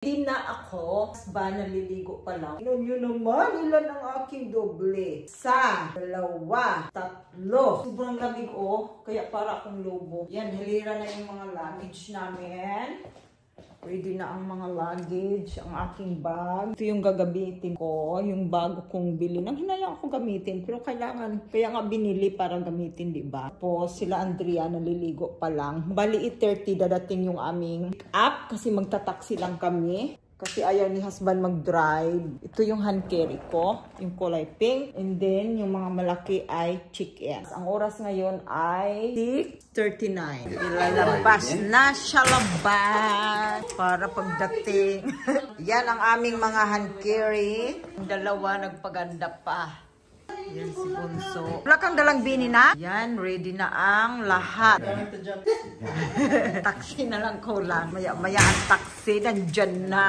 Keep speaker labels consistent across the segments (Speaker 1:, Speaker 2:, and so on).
Speaker 1: Hindi na ako, ba naliligo pa lang. Ino nyo naman, ilan ang aking doble? Isa, dalawa, tatlo. Sobrang lamig kaya para akong lobo. Yan, halira na yung mga luggage namin. Ready na ang mga luggage, ang aking bag. Ito yung gagamitin ko, yung bago kong bilhin. Ang hinayang ako gamitin, pero kailangan, kaya nga binili para gamitin, di ba? Tapos sila Andrea, naliligo pa lang. Bali 8:30 dadating yung aming app kasi magtataksi lang kami. Kasi ayaw ni husband mag-drive. Ito yung hand carry ko, yung kulay pink. And then, yung mga malaki ay chicken. Ang oras ngayon ay 6:39. Ilalabas na siya labas para pagdating. Yan ang aming mga hand carry. Yung dalawa nagpaganda pa. Yan si Bunso. Wala kang dalang bini na? Yan, ready na ang lahat. Taxi na lang kulang. Maya ang taxi, nandyan na.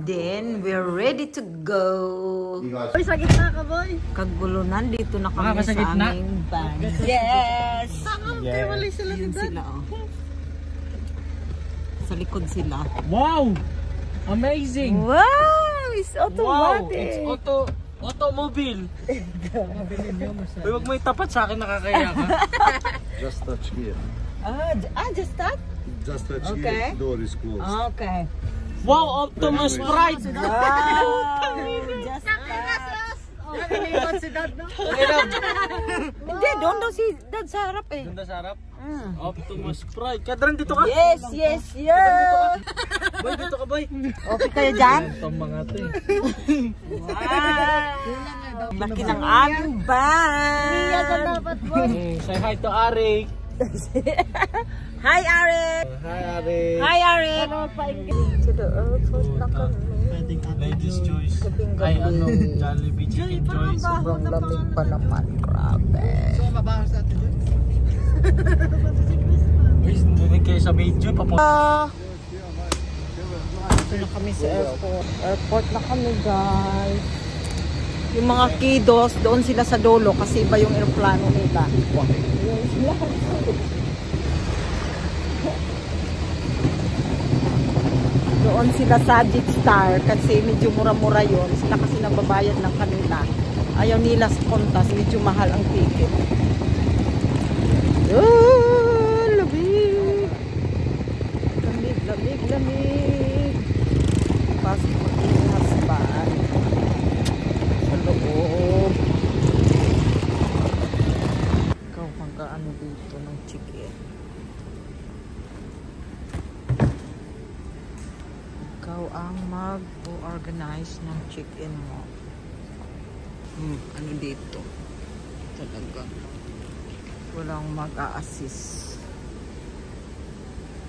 Speaker 1: Then, we're ready to go.
Speaker 2: Boy, sa gitna ka, boy.
Speaker 1: Kagulo, nandito na kami sa aming van. Yes!
Speaker 2: Kaya wala sila
Speaker 1: Yan sila, Sa likod sila.
Speaker 2: Wow! Amazing!
Speaker 1: Wow! It's automatic!
Speaker 2: Wow! It's automobile! Uy, wag mo itapat sa akin, nakakaya ka.
Speaker 3: Just touch here.
Speaker 1: Just that?
Speaker 3: Just touch
Speaker 1: Okay.
Speaker 3: here. Door is closed.
Speaker 1: Okay.
Speaker 2: Wow! Optimus Pride!
Speaker 1: Wow! Just that. Hindi, doon daw si Dad sa harap
Speaker 2: Ganda sa harap? Optimus Pride. Kadran, dito ka?
Speaker 1: Yes, yes, yes!
Speaker 2: Boy, dito ka, boy.
Speaker 1: Okay kayo dyan?
Speaker 2: Itong mga to eh.
Speaker 1: Wow! Laki ng aming van!
Speaker 2: Say hi to Arik.
Speaker 1: Hi, Arik!
Speaker 2: Hi, Arik.
Speaker 1: Hi, Arik! To the airport na kami.
Speaker 2: Ladies' choice.
Speaker 1: Gabing-gabi.
Speaker 2: Ay, Jollibee Chicken Choice.
Speaker 1: Sobrang lamig pa naman. Grabe.
Speaker 2: Uy, narinig kayo sa video. Papunta.
Speaker 1: Ito na kami sa airport. Airport na kami, guys. Yung mga kiddos, doon sila sa dulo kasi iba yung aeroplano nila. Doon sila sa Jetstar kasi medyo mura-mura yun. Sila kasi nagbabayad ng kanila. Ayaw nila sa kontas, medyo mahal ang ticket. Oh, lamig! Lamig, lamig, lamig! Passport ni husband. Sa loob. Ikaw hanggang dito ng chicken. Ikaw ang mag-organize ng check-in mo. Ano dito? Talaga. Walang mag-a-assist.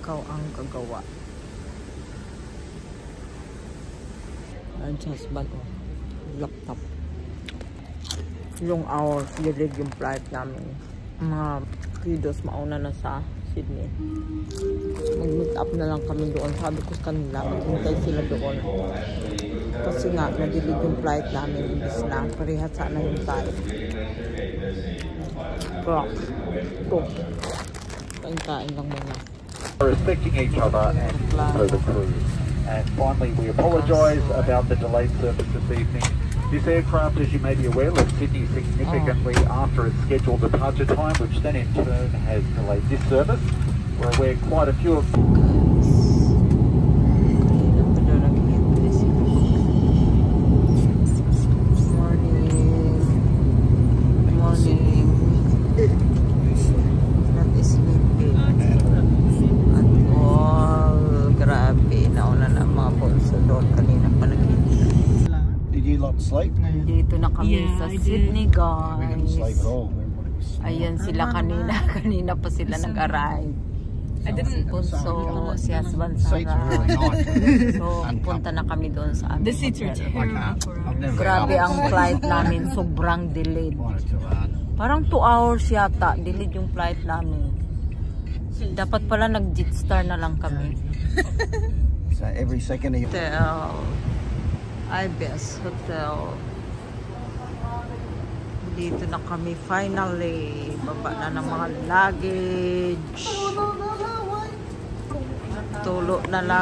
Speaker 1: Ikaw ang gagawa. Adjustment o. Laptop. Yung hours, delayed yung flight namin. Mga kiddos mauna na sa Sydney. Mag-meet up na lang kami doon. Sabi ko sa kanila, maghintay sila doon. Kasi nga, nadilig yung flight namin. Ibis na, parihat sana yung flight. Rock. Go. Kain-kain lang muna.
Speaker 4: Respecting each other and for the crew. And finally, we apologise about the delayed service this evening. This aircraft, as you may be aware, left Sydney significantly after its scheduled departure time, which then in turn has delayed this service. We're aware quite a few of...
Speaker 3: Sleep?
Speaker 1: Dito na kami sa Sydney, guys.
Speaker 3: We didn't sleep at all.
Speaker 1: Ayan sila kanina. Kanina pa sila nag-arrive. Si Punso, si husband Sarah. So, punta na kami doon sa aming hotel. Grabe ang flight namin. Sobrang delayed. Parang 2 hours yata. Delayed yung flight namin. Dapat pala nag-Jetstar na lang kami.
Speaker 3: So every second of
Speaker 1: Hotel. Ibis Hotel. Dito na kami finally. Baba na ng mga luggage. Tulo na lang.